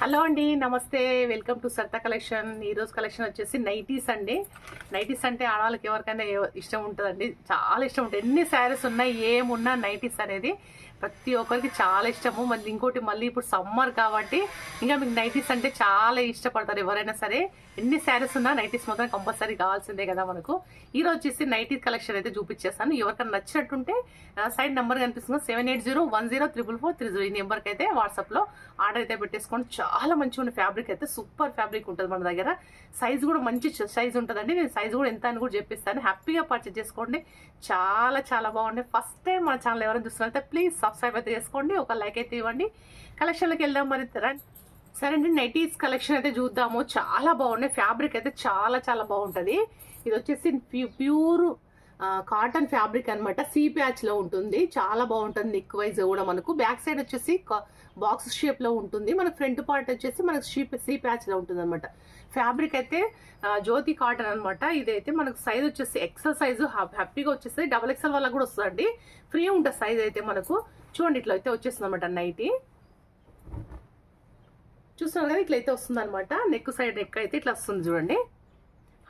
Hello అండి, నమస్తే. Welcome to Saritha collection. ఈరోజు కలెక్షన్ వచ్చేసి నైటీస్ అండి. నైటీస్ అంటే ఆడవాళ్ళకి ఎవరికైనా ఇష్టం ఉంటుందండి, చాలా ఇష్టం ఉంటుంది. ఎన్ని శారీస్ ఉన్నాయి, ఏమున్నా నైటీస్ అనేది ప్రతి ఒక్కరికి చాలా ఇష్టము. మళ్ళీ ఇంకోటి మళ్ళీ ఇప్పుడు సమ్మర్ కాబట్టి ఇంకా మీకు నైటీస్ అంటే చాలా ఇష్టపడతారు ఎవరైనా సరే. ఎన్ని శారీస్ ఉన్నా నైటీస్ మాత్రం కంపల్సరీ కావాల్సిందే కదా మనకు. ఈరోజు వచ్చేసి నైటీ కలెక్షన్ అయితే చూపించేస్తాను. ఎవరికైనా నచ్చినట్టుంటే సైడ్ నెంబర్ కనిపిస్తుంది 7801044430. ఈ నెంబర్కి అయితే వాట్సాప్లో ఆర్డర్ అయితే పెట్టేసుకోండి. చాలా మంచిగా ఉన్న ఫ్యాబ్రిక్ అయితే సూపర్ ఫ్యాబ్రిక్ ఉంటుంది మన దగ్గర. సైజ్ కూడా మంచి సైజ్ ఉంటుందండి. నేను సైజ్ కూడా ఎంత అని కూడా చెప్పిస్తాను. హ్యాపీగా పర్చేస్ చేసుకోండి. చాలా చాలా బాగుంది. ఫస్ట్ టైం మన ఛానల్ ఎవరైనా చూస్తున్నారైతే ప్లీజ్ సబ్స్క్రైబ్ అయితే చేసుకోండి, ఒక లైక్ అయితే ఇవ్వండి. కలెక్షన్లోకి వెళ్దాం మరి. సరే అండి, నైటీస్ కలెక్షన్ అయితే చూద్దాము. చాలా బాగున్నాయి. ఫ్యాబ్రిక్ అయితే చాలా చాలా బాగుంటుంది. ఇది వచ్చేసి ప్యూర్ కాటన్ ఫ్యాబ్రిక్ అనమాట. సీ ప్యాచ్ లో ఉంటుంది. చాలా బాగుంటుంది. నెక్ వైజ్ కూడా మనకు బ్యాక్ సైడ్ వచ్చేసి బాక్స్ షేప్ లో ఉంటుంది. మన ఫ్రంట్ పార్ట్ వచ్చేసి మనకు సీ ప్యాచ్ లో ఉంటుంది అనమాట. ఫ్యాబ్రిక్ అయితే జ్యోతి కాటన్ అనమాట. ఇదైతే మనకు సైజ్ వచ్చేసి ఎక్సెల్ సైజు హ్యాపీగా వచ్చేస్తుంది. డబల్ ఎక్సెల్ వల్ల కూడా వస్తుందండి. ఫ్రీ ఉంటుంది సైజ్ అయితే మనకు. చూడండి, ఇట్లా అయితే వచ్చేస్తుంది అనమాట. నైటీ చూస్తున్నారు కదా, ఇట్లా అయితే వస్తుంది అనమాట. నెక్ సైడ్ నెక్ అయితే ఇట్లా వస్తుంది చూడండి.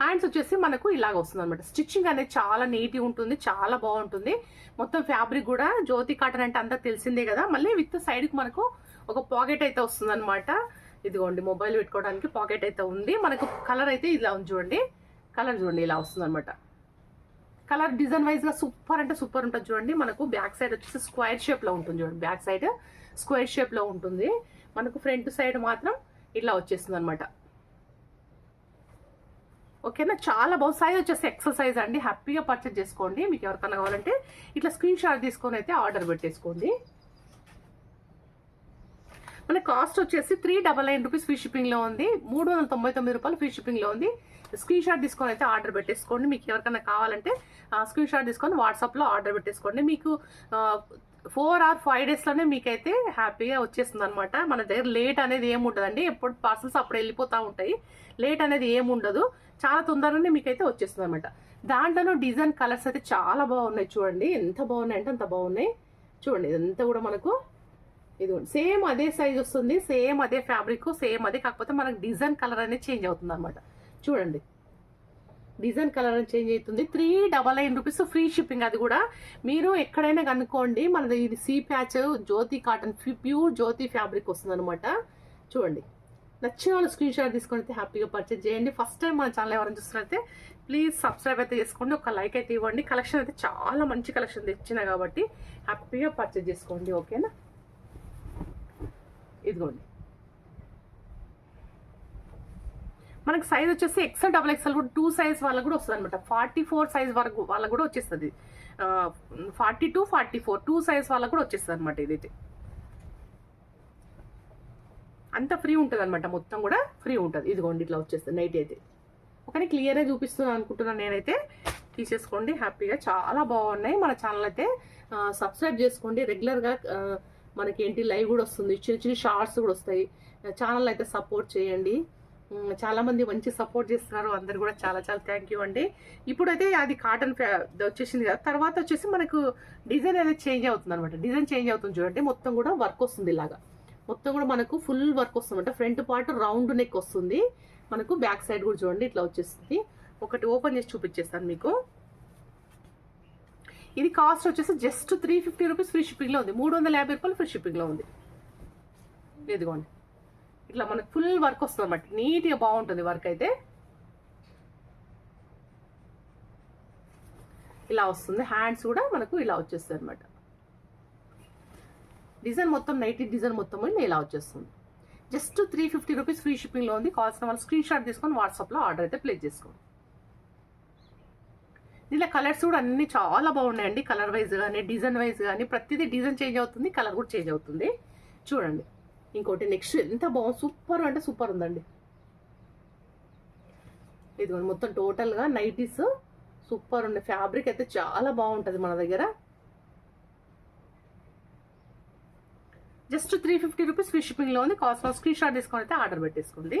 హ్యాండ్స్ వచ్చేసి మనకు ఇలాగ వస్తుంది అనమాట. స్టిచ్చింగ్ అనేది చాలా నీట్గా ఉంటుంది, చాలా బాగుంటుంది. మొత్తం ఫ్యాబ్రిక్ కూడా జ్యోతి కాటన్ అంటే అంతా తెలిసిందే కదా. మళ్ళీ విత్ సైడ్కి మనకు ఒక పాకెట్ అయితే వస్తుంది అనమాట. ఇదిగోండి, మొబైల్ పెట్టుకోవడానికి పాకెట్ అయితే ఉంది మనకు. కలర్ అయితే ఇలా ఉంది చూడండి. కలర్ చూడండి, ఇలా వస్తుంది అనమాట. కలర్ డిజైన్ వైజ్ గా సూపర్ అంటే సూపర్ ఉంటుంది చూడండి. మనకు బ్యాక్ సైడ్ వచ్చేసి స్క్వేర్ షేప్ లో ఉంటుంది చూడండి. బ్యాక్ సైడ్ స్క్వేర్ షేప్ లో ఉంటుంది మనకు. ఫ్రంట్ సైడ్ మాత్రం ఇట్లా వచ్చేస్తుంది అనమాట. ఓకేనా, చాలా బాగుంది. సైజ్ వచ్చేసి ఎక్సెల్ సైజ్ అండి. హ్యాపీగా పర్చేస్ చేసుకోండి. మీకు ఎవరికైనా కావాలంటే ఇట్లా స్క్రీన్ షాట్ తీసుకొని అయితే ఆర్డర్ పెట్టేసుకోండి. మన కాస్ట్ వచ్చేసి 399 రూపీస్ ఫ్రీ షిప్పింగ్ లో ఉంది. 399 రూపాయలు ఫ్రీ షిప్పింగ్ లో ఉంది. స్క్రీన్ షాట్ తీసుకొని అయితే ఆర్డర్ పెట్టేసుకోండి. మీకు ఎవరికైనా కావాలంటే స్క్రీన్ షాట్ తీసుకొని వాట్సాప్ లో ఆర్డర్ పెట్టేసుకోండి. మీకు 4 or 5 days లోనే మీకైతే హ్యాపీగా వచ్చేస్తుంది అనమాట. మన దగ్గర లేట్ అనేది ఏమి ఉండదండి. ఎప్పుడు పార్సల్స్ అప్పుడు వెళ్ళిపోతూ ఉంటాయి. లేట్ అనేది ఏమి ఉండదు. చాలా తొందరగానే మీకైతే వచ్చేస్తుంది అనమాట. దాంట్లోనూ డిజైన్ కలర్స్ అయితే చాలా బాగున్నాయి చూడండి. ఎంత బాగున్నాయి అంటే అంత బాగున్నాయి చూడండి. ఇదంతా కూడా మనకు ఇది సేమ్ అదే సైజ్ వస్తుంది, సేమ్ అదే ఫ్యాబ్రిక్, సేమ్ అదే. కాకపోతే మనకు డిజైన్ కలర్ అనేది చేంజ్ అవుతుంది అనమాట. చూడండి, డిజైన్ కలర్ అని చేంజ్ అవుతుంది. 399 రూపీస్ ఫ్రీ షిప్పింగ్. అది కూడా మీరు ఎక్కడైనా కనుక్కోండి. మనది ఇది సీ ప్యాచ్ జ్యోతి కాటన్ ప్యూర్ జ్యోతి ఫ్యాబ్రిక్ వస్తుంది అనమాట. చూడండి, నచ్చిన వాళ్ళు స్క్రీన్ షాట్ తీసుకొని అయితే హ్యాపీగా పర్చేజ్ చేయండి. ఫస్ట్ టైం మన ఛానల్ ఎవరైనా చూస్తున్నైతే ప్లీజ్ సబ్స్క్రైబ్ అయితే చేసుకోండి, ఒక లైక్ అయితే ఇవ్వండి. కలెక్షన్ అయితే చాలా మంచి కలెక్షన్ తెచ్చిన కాబట్టి హ్యాపీగా పర్చేజ్ చేసుకోండి. ఓకేనా, ఇదిగోండి. మనకి సైజ్ వచ్చేసి ఎక్సెల్ డబుల్ ఎక్సెల్ కూడా 2 సైజ్ వాళ్ళకు కూడా వస్తుంది అనమాట. 44 సైజ్ వరకు వాళ్ళకు కూడా వచ్చేస్తుంది. 42, 44 2 సైజ్ వాళ్ళకు కూడా వచ్చేస్తుంది అనమాట. ఇదైతే అంత ఫ్రీ ఉంటుంది అనమాట. మొత్తం కూడా ఫ్రీ ఉంటుంది. ఇదిగోండి, ఇట్లా వచ్చేస్తుంది నైట్ అయితే. ఒకని క్లియర్గా చూపిస్తున్నాను అనుకుంటున్నాను నేనైతే. తీసేసుకోండి హ్యాపీగా. చాలా బాగున్నాయి. మన ఛానల్ అయితే సబ్స్క్రైబ్ చేసుకోండి. రెగ్యులర్గా మనకేంటి లైవ్ కూడా వస్తుంది, చిన్న చిన్న షార్ట్స్ కూడా వస్తాయి. ఛానల్ అయితే సపోర్ట్ చేయండి. చాలా మంది మంచి సపోర్ట్ చేస్తున్నారు. అందరు కూడా చాలా చాలా థ్యాంక్ యూ అండి. ఇప్పుడైతే అది కాటన్ వచ్చేసింది కదా. తర్వాత వచ్చేసి మనకు డిజైన్ అనేది చేంజ్ అవుతుంది అనమాట. డిజైన్ చేంజ్ అవుతుంది చూడండి. మొత్తం కూడా వర్క్ వస్తుంది ఇలాగా. మొత్తం కూడా మనకు ఫుల్ వర్క్ వస్తుంది అనమాట. ఫ్రంట్ పార్ట్ రౌండ్ నెక్ వస్తుంది మనకు. బ్యాక్ సైడ్ కూడా చూడండి ఇట్లా వచ్చేస్తుంది. ఒకటి ఓపెన్ చేసి చూపించేస్తాను మీకు. ఇది కాస్ట్ వచ్చేసి జస్ట్ 350 రూపీస్ ఫ్రీ షిప్పింగ్ లో ఉంది. 350 రూపాయలు ఫ్రీ షిప్పింగ్ లో ఉంది. ఇదిగోండి, ఇట్లా మనకు ఫుల్ వర్క్ వస్తుంది అనమాట. నీట్గా బాగుంటుంది వర్క్ అయితే. ఇలా వస్తుంది. హ్యాండ్స్ కూడా మనకు ఇలా వచ్చేస్తుంది అనమాట. డిజైన్ మొత్తం నైటీ డిజైన్ మొత్తం ఇలా వచ్చేస్తుంది. జస్ట్ 350 రూపీస్ ఫ్రీ షిప్పింగ్ లో ఉంది. కావాల్సిన వాళ్ళు స్క్రీన్ షాట్ తీసుకొని వాట్సాప్ లో ఆర్డర్ అయితే ప్లేస్ చేసుకోండి. ఇలా కలర్స్ కూడా అన్ని చాలా బాగున్నాయండి. కలర్ వైజ్ కానీ డిజైన్ వైజ్ కానీ ప్రతిదీ డిజైన్ చేంజ్ అవుతుంది, కలర్ కూడా చేంజ్ అవుతుంది. చూడండి, ఇంకోటి నెక్స్ట్ ఎంత బాగుంది, సూపర్ అంటే సూపర్ ఉందండి. ఇది మొత్తం టోటల్గా నైటీస్ సూపర్ ఉంది. ఫ్యాబ్రిక్ అయితే చాలా బాగుంటుంది మన దగ్గర. జస్ట్ 350 రూపీస్ ఫ్రీ షిప్పింగ్ లో ఉంది. కాస్ట్ స్క్రీన్ షాట్ తీసుకొని అయితే ఆర్డర్ పెట్టేసుకోండి.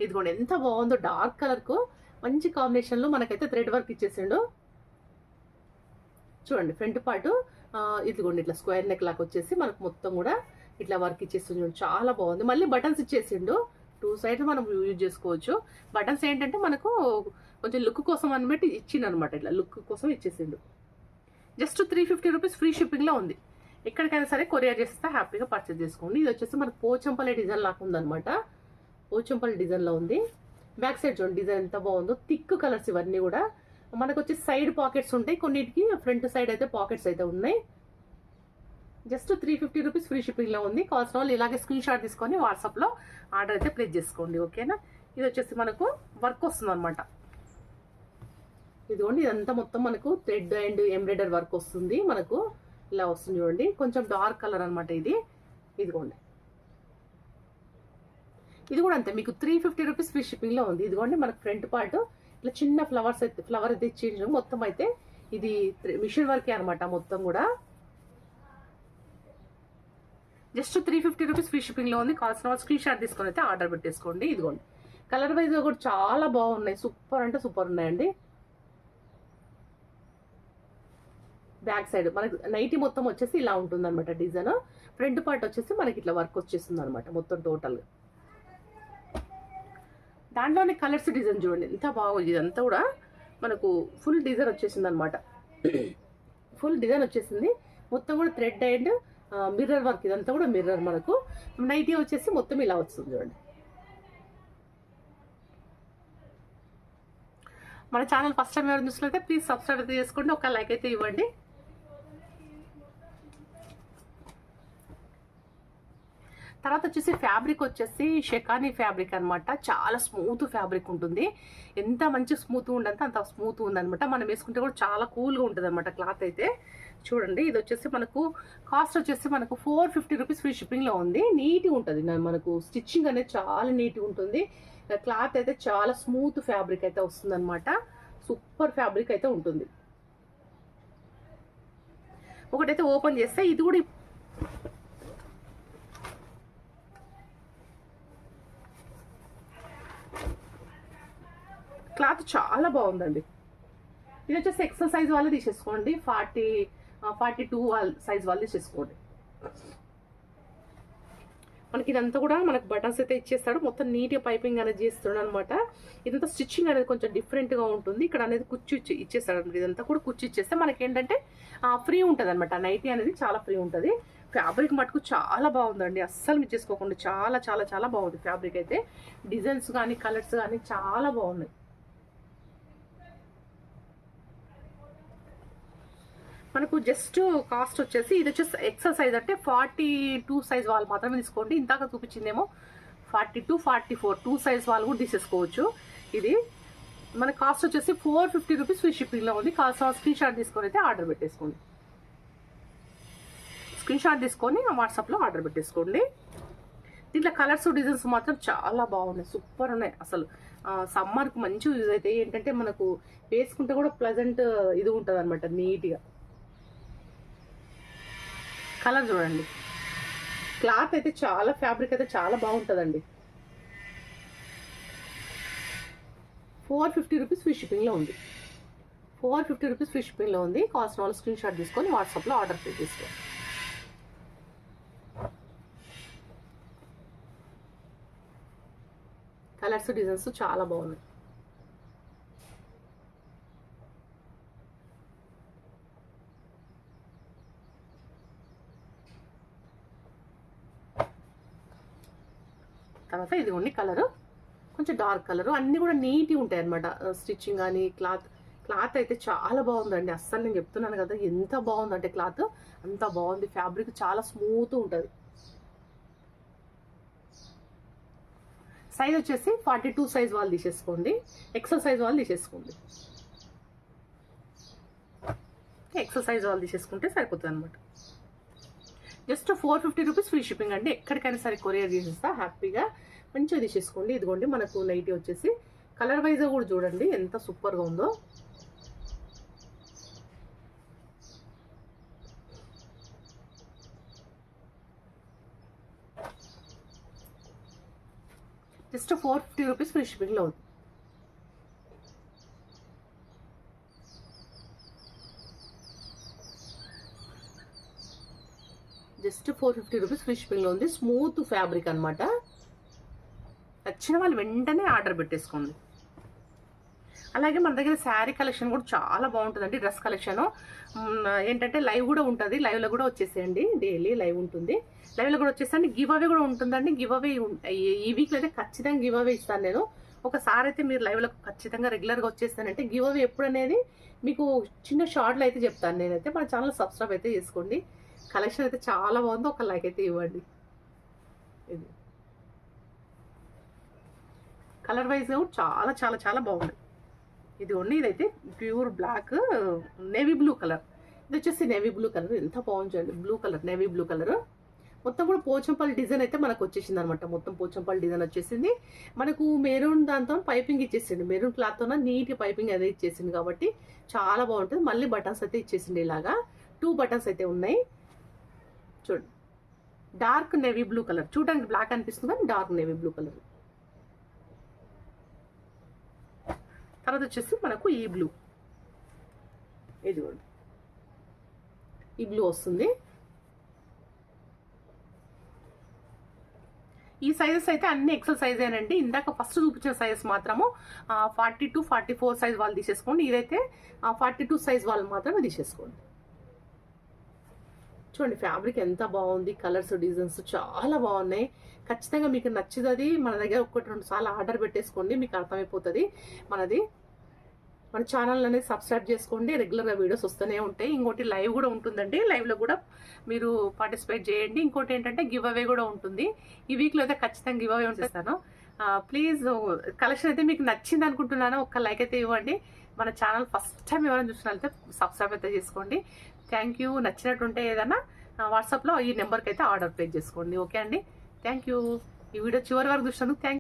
ఇదిగోండి, ఎంత బాగుందో. డార్క్ కలర్ కు మంచి కాంబినేషన్ లో మనకైతే థ్రెడ్ వర్క్ ఇచ్చేసిండు చూడండి. ఫ్రంట్ పార్ట్ ఇదిగోండి ఇట్లా స్క్వేర్ నెక్ లాగా వచ్చేసి మనకు మొత్తం కూడా ఇట్లా వర్క్ ఇచ్చేస్తుంది, చాలా బాగుంది. మళ్ళీ బటన్స్ ఇచ్చేసిండు, 2 సైడ్స్ మనం యూజ్ చేసుకోవచ్చు. బటన్స్ ఏంటంటే మనకు కొంచెం లుక్ కోసం అన్నట్టు ఇచ్చిండు అనమాట, ఇట్లా లుక్ కోసం ఇచ్చేసిండు. జస్ట్ 350 రూపీస్ ఫ్రీ షిప్పింగ్లో ఉంది. ఎక్కడికైనా సరే కొరియర్ చేస్తే హ్యాపీగా పర్చేస్ చేసుకోండి. ఇది వచ్చేసి మనకు పోచంపల్లి డిజైన్ లాగా ఉందన్నమాట, పోచంపల్లి డిజైన్లో ఉంది. బ్యాక్ సైడ్ చూడండి డిజైన్ ఎంత బాగుందో, థిక్ కలర్స్ ఇవన్నీ కూడా. మనకు వచ్చి సైడ్ పాకెట్స్ ఉంటాయి, కొన్నిటికి ఫ్రంట్ సైడ్ అయితే పాకెట్స్ అయితే ఉన్నాయి. జస్ట్ 350 రూపీస్ ఫ్రీ షిప్పింగ్లో ఉంది. కావాల్సిన వాళ్ళు ఇలాగే స్క్రీన్ షాట్ తీసుకొని వాట్సాప్లో ఆర్డర్ అయితే ప్లేస్ చేసుకోండి, ఓకేనా. ఇది వచ్చేసి మనకు వర్క్ వస్తుంది అనమాట. ఇదిగోండి ఇదంతా మొత్తం మనకు థ్రెడ్ అండ్ ఎంబ్రాయిడరీ వర్క్ వస్తుంది, మనకు ఇలా వస్తుంది చూడండి. కొంచెం డార్క్ కలర్ అనమాట ఇది. ఇదిగోండి ఇది కూడా అంతే, మీకు 350 రూపీస్ ఫ్రీ షిప్పింగ్లో ఉంది. ఇదిగోండి మనకు ఫ్రంట్ పార్ట్ ఇట్లా చిన్న ఫ్లవర్ అయితే ఇచ్చేసి, మొత్తం అయితే ఇది మిషన్ వర్కే అనమాట మొత్తం కూడా. జస్ట్ 350 రూపీస్ ఫ్రీ షిప్పింగ్లో ఉంది. కావాల్సిన వాళ్ళు స్క్రీన్ షాట్ తీసుకొని అయితే ఆర్డర్ పెట్టేసుకోండి. ఇదిగోండి కలర్ వైజ్గా కూడా చాలా బాగున్నాయి, సూపర్ అంటే సూపర్ ఉన్నాయండి. బ్యాక్ సైడ్ మనకి నైటీ మొత్తం వచ్చేసి ఇలా ఉంటుంది అనమాట డిజైన్. ఫ్రంట్ పార్ట్ వచ్చేసి మనకి ఇట్లా వర్క్ వచ్చేస్తుంది అనమాట మొత్తం టోటల్గా. దాంట్లోనే కలర్స్ డిజైన్ చూడండి ఎంత బాగుంది. ఇదంతా కూడా మనకు ఫుల్ డిజైన్ వచ్చేసింది అనమాట, ఫుల్ డిజైన్ వచ్చేసింది మొత్తం కూడా థ్రెడ్ అండ్ మిర్రర్ వర్క్. ఇదంతా కూడా మిర్రర్. మనకు నైటీ వచ్చేసి మొత్తం ఇలా వస్తుంది చూడండి. మన ఛానల్ ఫస్ట్ టైం ఎవరు చూసినట్లయితే ప్లీజ్ సబ్స్క్రైబ్ అయితే చేసుకోండి, ఒక లైక్ అయితే ఇవ్వండి. తర్వాత వచ్చేసి ఫ్యాబ్రిక్ వచ్చేసి షెకానీ ఫ్యాబ్రిక్ అనమాట, చాలా స్మూత్ ఫ్యాబ్రిక్ ఉంటుంది. ఎంత మంచి స్మూత్ ఉండంటే అంత స్మూత్ ఉందనమాట. మనం వేసుకుంటే కూడా చాలా కూల్గా ఉంటుంది అనమాట క్లాత్ అయితే. చూడండి ఇది వచ్చేసి మనకు కాస్ట్ వచ్చేసి మనకు 450 రూపీస్ ఫ్రీ షిప్పింగ్లో ఉంది. నీట్గా ఉంటుంది, మనకు స్టిచ్చింగ్ అనేది చాలా నీట్గా ఉంటుంది. క్లాత్ అయితే చాలా స్మూత్ ఫ్యాబ్రిక్ అయితే వస్తుంది అనమాట, సూపర్ ఫ్యాబ్రిక్ అయితే ఉంటుంది. ఒకటైతే ఓపెన్ చేస్తే ఇది కూడా క్లాత్ చాలా బాగుందండి. ఇది వచ్చేసి ఎక్సెల్ సైజ్ వాళ్ళు తీసేసుకోండి, 42 సైజ్ వాళ్ళు తీసేసుకోండి. మనకి ఇదంతా కూడా మనకు బటన్స్ అయితే ఇచ్చేస్తాడు, మొత్తం నీట్గా పైపింగ్ అనేది చేస్తాడు అనమాట. ఇదంతా స్టిచ్చింగ్ అనేది కొంచెం డిఫరెంట్గా ఉంటుంది. ఇక్కడ అనేది కుచ్చు ఇచ్చేస్తాడు అనమాట. ఇదంతా కూడా కుచ్చు ఇచ్చేస్తే మనకి ఏంటంటే ఫ్రీ ఉంటుంది అనమాట. నైటీ అనేది చాలా ఫ్రీ ఉంటుంది. ఫ్యాబ్రిక్ మటుకు చాలా బాగుందండి, అస్సలు మిస్ చేసుకోకుండా. చాలా చాలా చాలా బాగుంది ఫ్యాబ్రిక్ అయితే. డిజైన్స్ కానీ కలర్స్ కానీ చాలా బాగున్నాయి. మనకు జస్ట్ కాస్ట్ వచ్చేసి ఇది వచ్చేసి ఎక్సెల్ సైజ్ అంటే 42 సైజ్ వాళ్ళు మాత్రమే తీసుకోండి. ఇందాక చూపించిందేమో 42, 44 2 సైజ్ వాళ్ళు కూడా తీసేసుకోవచ్చు. ఇది మన కాస్ట్ వచ్చేసి 450 రూపీస్ ఫ్రీ షిప్పింగ్లో ఉంది. కాస్ట్ స్క్రీన్ షాట్ తీసుకొని అయితే ఆర్డర్ పెట్టేసుకోండి. స్క్రీన్ షాట్ తీసుకొని వాట్సాప్లో ఆర్డర్ పెట్టేసుకోండి. దీంట్లో కలర్స్ డిజైన్స్ మాత్రం చాలా బాగున్నాయి, సూపర్ ఉన్నాయి అసలు. సమ్మర్కి మంచి యూజ్ అయితే ఏంటంటే మనకు వేసుకుంటే కూడా ప్లెజెంట్ ఇది ఉంటుంది అనమాట, నీట్గా. కలర్ చూడండి, క్లాత్ అయితే చాలా ఫ్యాబ్రిక్ అయితే చాలా బాగుంటుందండి. 450 రూపీస్ ఫ్రీ షిప్పింగ్లో ఉంది. 450 రూపీస్ ఫ్రీ షిప్పింగ్లో ఉంది. కాస్ట్ వాళ్ళు స్క్రీన్ షాట్ తీసుకొని వాట్సాప్లో ఆర్డర్ పే చేసుకోండి. కలర్స్ డిజైన్స్ చాలా బాగున్నాయి. తర్వాత ఇది ఉంది కలరు, కొంచెం డార్క్ కలరు. అన్నీ కూడా నీట్గా ఉంటాయి అనమాట. స్టిచ్చింగ్ కానీ క్లాత్ అయితే చాలా బాగుందండి. అస్సలు నేను చెప్తున్నాను కదా ఎంత బాగుందంటే క్లాత్ అంత బాగుంది. ఫ్యాబ్రిక్ చాలా స్మూత్ ఉంటుంది. సైజ్ వచ్చేసి 42 సైజ్ వాళ్ళు తీసేసుకోండి, ఎక్సెల్ సైజ్ వాళ్ళు తీసేసుకోండి. ఎక్సెల్ సైజ్ వాళ్ళు తీసేసుకుంటే సరిపోతుంది అనమాట. జస్ట్ 450 రూపీస్ ఫ్రీ షిప్పింగ్ అండి. ఎక్కడికైనా సరే కొరియర్ చేసేస్తా, హ్యాపీగా మంచిగా తీసేసుకోండి. ఇదిగోండి మనకు నైటీ వచ్చేసి కలర్ వైజ్గా కూడా చూడండి ఎంత సూపర్గా ఉందో. జస్ట్ 450 రూపీస్ ఫ్రీ షిప్పింగ్లో ఉంది. జస్ట్ జస్ట్ 450 రూపీస్ ఫ్రీ షిప్పింగ్లో ఉంది. స్మూత్ ఫ్యాబ్రిక్ అనమాట. నచ్చిన వాళ్ళు వెంటనే ఆర్డర్ పెట్టేసుకోండి. అలాగే మన దగ్గర శారీ కలెక్షన్ కూడా చాలా బాగుంటుందండి. డ్రెస్ కలెక్షన్ ఏంటంటే లైవ్ కూడా ఉంటుంది. లైవ్లో కూడా వచ్చేసేయండి. డైలీ లైవ్ ఉంటుంది. లైవ్లో కూడా వచ్చేసండి. గివ్ అవే కూడా ఉంటుందండి. గివ్ అవే ఈ వీక్లో అయితే ఖచ్చితంగా గివ్ అవే ఇస్తాను నేను. ఒకసారి అయితే మీరు లైవ్లో ఖచ్చితంగా రెగ్యులర్గా వచ్చేస్తానంటే గివ్ అవే ఎప్పుడు అనేది మీకు చిన్న షార్ట్లో అయితే చెప్తాను నేనైతే. మన ఛానల్ సబ్స్క్రైబ్ అయితే చేసుకోండి. కలెక్షన్ అయితే చాలా బాగుంది. ఒక లైక్ అయితే ఇవ్వండి. ఇది కలర్ వైజ్ చాలా చాలా చాలా బాగుంది. ఇది ఓన్లీ ఇదైతే pure black navy blue colour. ఇది వచ్చేసి నేవీ బ్లూ కలర్. ఎంత బాగుంది blue colour, navy blue colour. మొత్తం కూడా పోచంపల్లి డిజైన్ అయితే మనకు వచ్చేసింది అనమాట. మొత్తం పోచంపల్లి డిజైన్ వచ్చేసింది మనకు. మెరూన్ దాంతో పైపింగ్ ఇచ్చేసింది. మెరూన్ క్లాత్తో నీట్ పైపింగ్ అదే ఇచ్చేసింది కాబట్టి చాలా బాగుంటుంది. మళ్ళీ బటన్స్ అయితే ఇచ్చేసింది. ఇలాగా 2 బటన్స్ అయితే ఉన్నాయి. చూడండి, డార్క్ నేవీ బ్లూ కలర్. చూడడానికి బ్లాక్ అనిపిస్తుంది కానీ డార్క్ నేవీ బ్లూ కలర్. తర్వాత వచ్చేసి మనకు ఈ బ్లూ, ఇది ఈ బ్లూ వస్తుంది. ఈ సైజెస్ అయితే అన్ని ఎక్సెల్ సైజేనండి. ఇందాక ఫస్ట్ చూపించిన సైజెస్ మాత్రము 42, 44 సైజ్ వాళ్ళు తీసేసుకోండి. ఇదైతే 42 సైజ్ వాళ్ళు మాత్రమే తీసేసుకోండి. చూడండి ఫ్యాబ్రిక్ ఎంత బాగుంది. కలర్స్, డిజైన్స్ చాలా బాగున్నాయి. ఖచ్చితంగా మీకు నచ్చుతుంది. మన దగ్గర 1-2 సార్లు ఆర్డర్ పెట్టేసుకోండి. మీకు అర్థమైపోతుంది. మన ఛానల్ అనేది సబ్స్క్రైబ్ చేసుకోండి. రెగ్యులర్గా వీడియోస్ వస్తూనే ఉంటాయి. ఇంకోటి లైవ్ కూడా ఉంటుందండి. లైవ్లో కూడా మీరు పార్టిసిపేట్ చేయండి. ఇంకోటి ఏంటంటే గివ్ అవే కూడా ఉంటుంది. ఈ వీక్లో అయితే ఖచ్చితంగా గివ్ అవే ఉంచేస్తాను. ప్లీజ్ కలెక్షన్ అయితే మీకు నచ్చింది అనుకుంటున్నాను. ఒక్క లైక్ అయితే ఇవ్వండి. మన ఛానల్ ఫస్ట్ టైం ఎవరైనా చూసినట్లయితే సబ్స్క్రైబ్ అయితే చేసుకోండి. Thank you. నచ్చినట్టుంటే ఏదైనా వాట్సాప్లో ఈ నెంబర్కి అయితే ఆర్డర్ ప్లేస్ చేసుకోండి. ఓకే అండి, థ్యాంక్ యూ. ఈ వీడియో చివరి వరకు చూసినందుకు థ్యాంక్